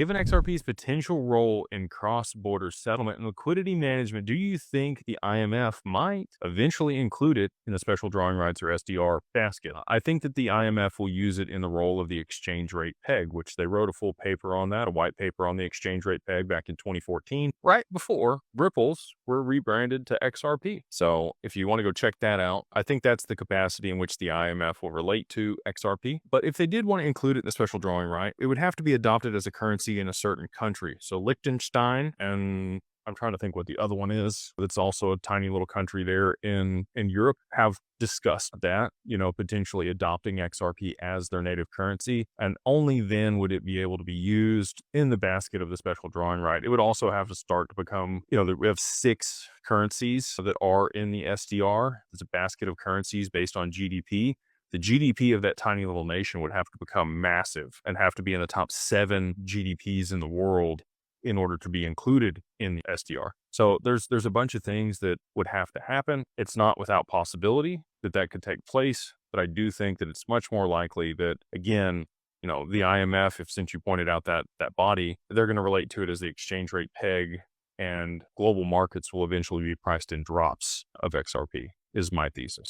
Given XRP's potential role in cross-border settlement and liquidity management, do you think the IMF might eventually include it in the special drawing rights or SDR basket? I think that the IMF will use it in the role of the exchange rate peg, which they wrote a full paper on that, a white paper on the exchange rate peg back in 2014, right before Ripples were rebranded to XRP. So if you want to go check that out, I think that's the capacity in which the IMF will relate to XRP. But if they did want to include it in the special drawing right, it would have to be adopted as a currency in a certain country. So Liechtenstein, and I'm trying to think what the other one is. It's also a tiny little country there in Europe, have discussed that, potentially adopting XRP as their native currency. And only then would it be able to be used in the basket of the special drawing right. It would also have to start to become, we have 6 currencies that are in the SDR. It's a basket of currencies based on GDP. The GDP of that tiny little nation would have to become massive and have to be in the top 7 GDPs in the world in order to be included in the SDR. So there's a bunch of things that would have to happen. It's not without possibility that that could take place, but I do think that it's much more likely that, again, the IMF, if since you pointed out that body, they're going to relate to it as the exchange rate peg, and global markets will eventually be priced in drops of XRP, is my thesis.